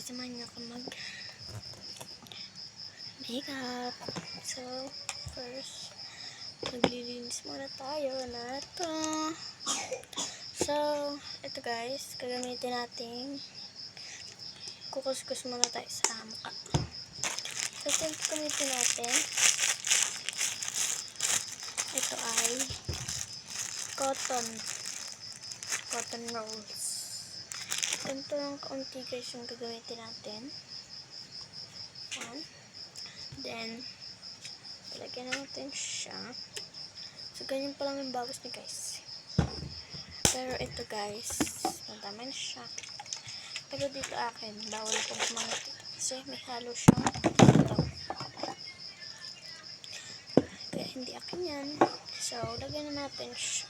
samahan niyo ako mag makeup. So, first, maglilinis muna tayo na ito. So, ito guys, gagamitin natin, kukuskus muna tayo sa mukha. So, ito gagamitin natin, ito ay cotton rolls. Ito lang kaunti guys yung gagamitin natin. Yan. Then, ilagyan natin siya. So, ganyan pa lang yung bawas niya guys. Pero ito guys, tama na siya. Pero dito akin, bawal pong kumangit. Kasi may halo siyang ito. Kaya hindi akin yan. So, lagyan na natin siya.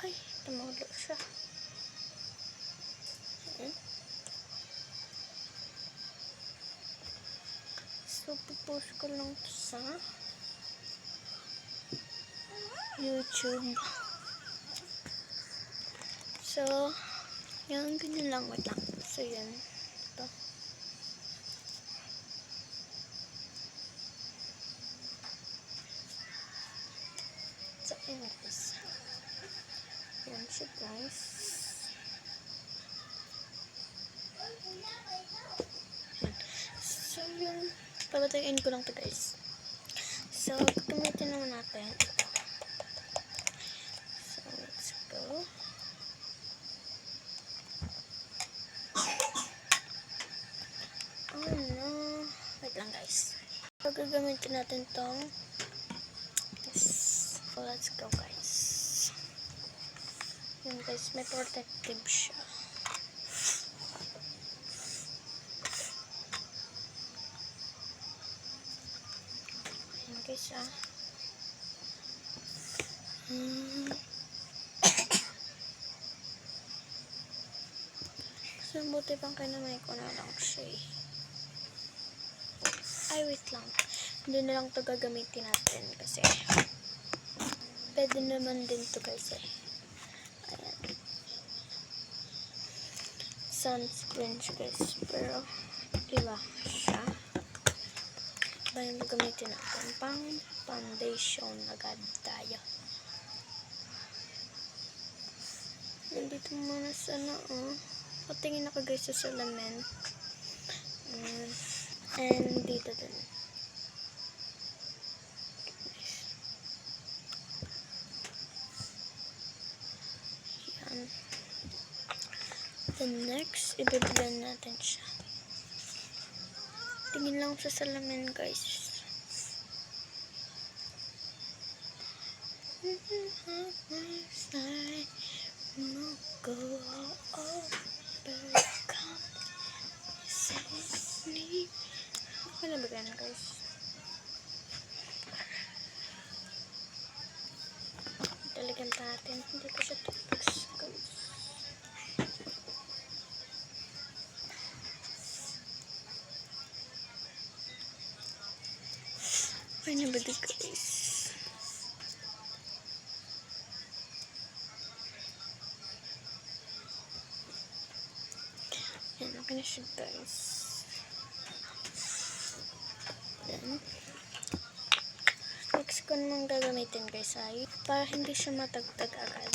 Ay, tumulo siya. So, pipost ko lang ito sa YouTube. So, yan, ganyan lang. Wait lang. So, yan. Ito. So, yan guys. Yan siya guys. So, yun. Pabatayin ko lang ito guys. So, gamitin naman natin ito. So, let's go. Oh no. Wait lang guys. So, gagamitin natin itong yes. So, let's go guys. Yun guys, may protective siya. Yun guys So, buti pang kinamay ko na lang siya eh. Ay, wait lang. Hindi na lang ito gagamitin natin kasi pwede naman din ito guys eh. Ayan. Sunscreen siya guys. Pero, iba siya. Iba yung gagamitin natin. Pang foundation agad tayo. Nandito muna sana patingin ako guys sa salamin. And dito din. Yan. Then next, i-blend natin siya. Tingin lang sa salamin guys. Go overcome. Safely. Okay na ba ganun guys? Talagang natin. Hindi ko siya tapos guys. Okay na ba guys? Yan, okay na siya guys. Then, next ko naman gagamitin guys ay para hindi siya matagtag agad.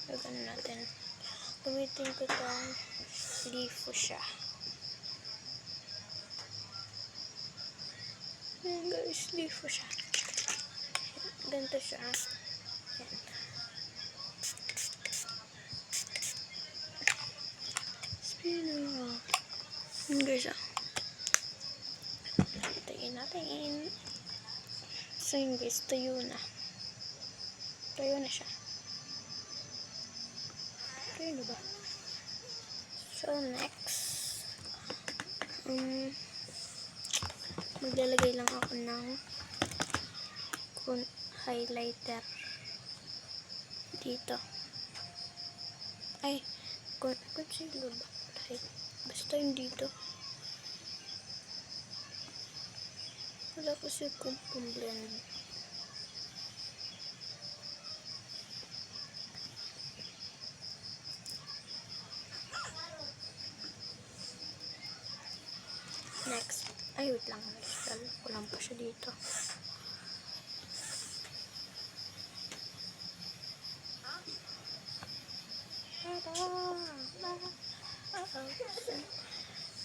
Gagano natin. Gamitin ko itong leaf siya. Yan guys, leaf siya. Ganito siya. Yan. Yan guys tayin natin. So yun guys, tuyo na. Tuyo na siya. Tuyo na ba? So next, maglalagay lang ako ng highlighter dito. Ay, concealer ba? Basta yung dito. Wala kasi kung blend. Next. Ay, wait lang. Kulang pa siya dito.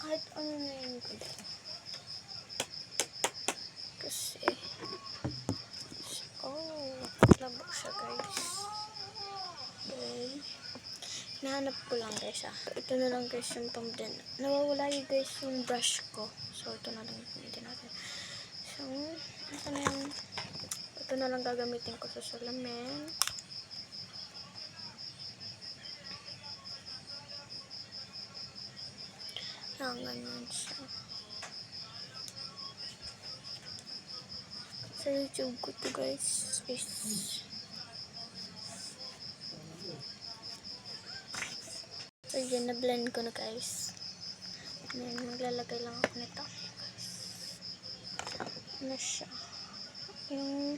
Kahit ano na yun ko dito. Kasi, labo siya guys. Then, nahanap ko lang guys Ito na lang guys yung pambden. Nawawala yung guys yung brush ko. So, ito na lang gamitin natin. So, ito na lang gagamitin ko sa salamin. Yan, ganyan siya. Sa YouTube ko to guys is so yun, na-blend ko na guys. Then, maglalagay lang ako nito guys. Ano siya? Yung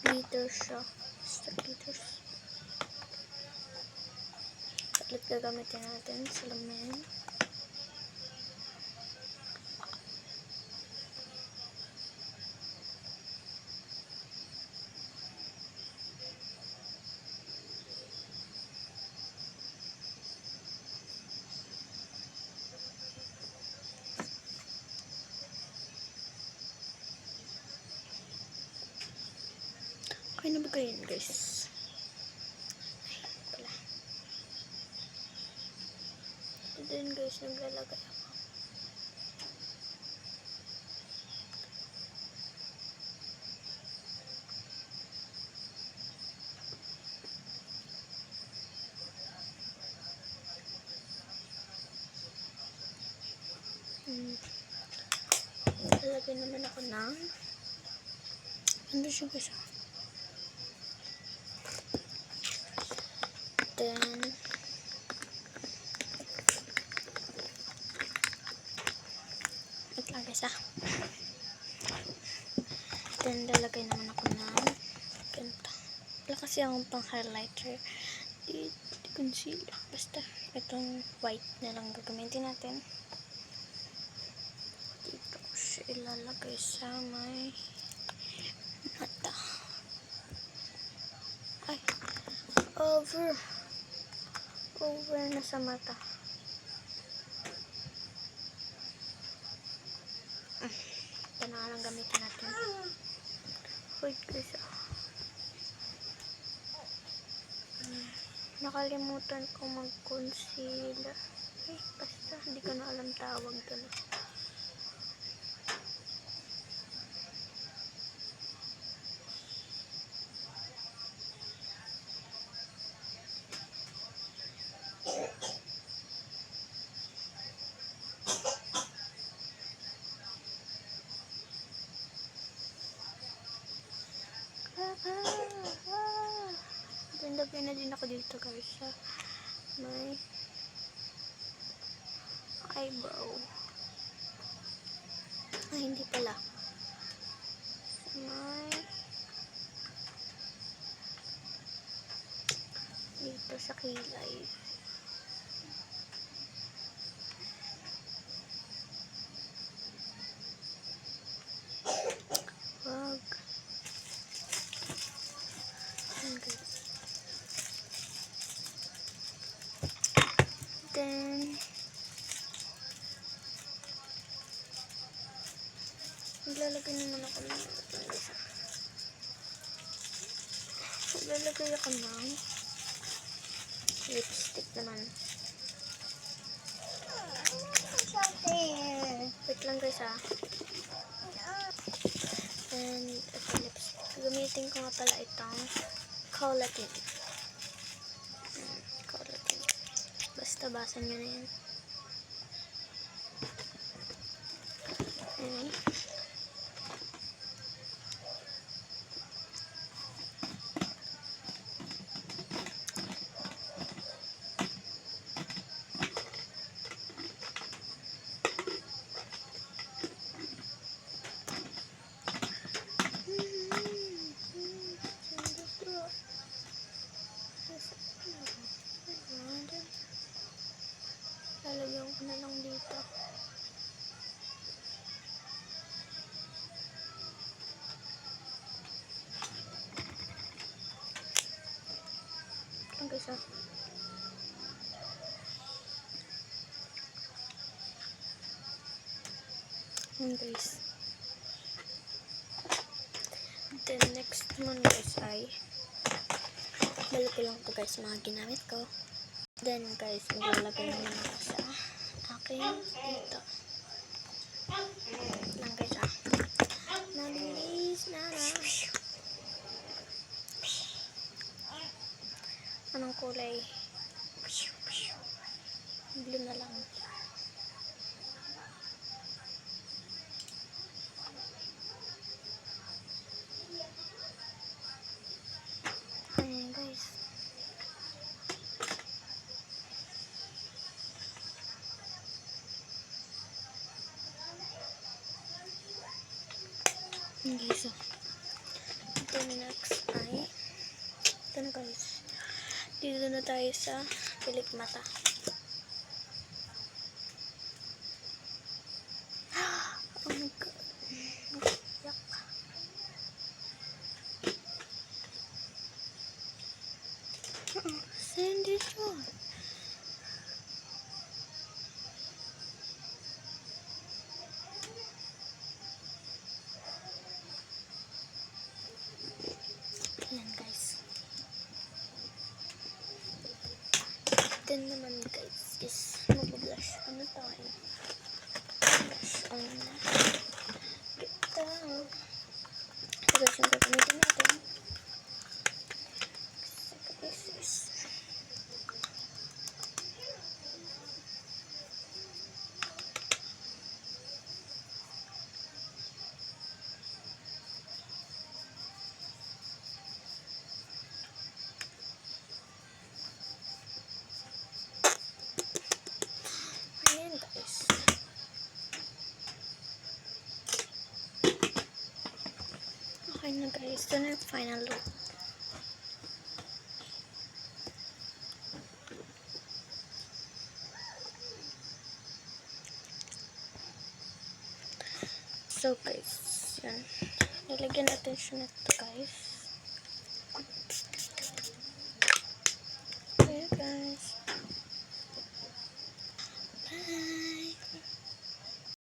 glitter siya. Basta glitters. Ulit gagamitin natin salamin. Okay na ba kayo guys? Ay, pala. Ito din guys, naglalagay ako. Lalagay naman ako ng ano siya guys Then, wait lang guys Then, lalagay naman ako ng ganito. Wala kasi akong pang highlighter. Di concealer. Basta, itong white na lang gagamitin natin. Dito ko siya ilalagay sa may mata. Ay, over na sa mata. Ito na lang gamitin natin. Wait guys nakalimutan ko mag-concealer. Ay, basta, hindi ko na alam tawag doon. Lagay na din ako dito guys sa may eyebrow. Ay, hindi pala. May dito sa kilay. Wag. Ayan guys. Then, maglalagay naman ako ng maglalagay ako ng lipstick naman. Wait lang guys and ito lipstick. Gamitin ko nga pala itong collagen. Collagen. Basta basa nyo na yan. Ayan. Lalagyan ko na lang dito. Yun guys. Then next naman guys ay balik ko lang to guys mga ginamit ko. Then guys, maglalagay naman ako sa aking dito. Lang guys Mabilis na lang. Anong kulay? Blue na lang. Ayan guys. Okay, so then next ay ito na guys. Dito na tayo sa pilik mata. Oh my god. Yak. Send it on. Ayan guys. Then naman guys is mag-blush on na tayo. Blush on na. Ito. Ito guys yung gagamitin natin. This is ayan guys. Okay na guys. Ito na yung final look. So guys, yan. Nilagyan natin siya nito guys.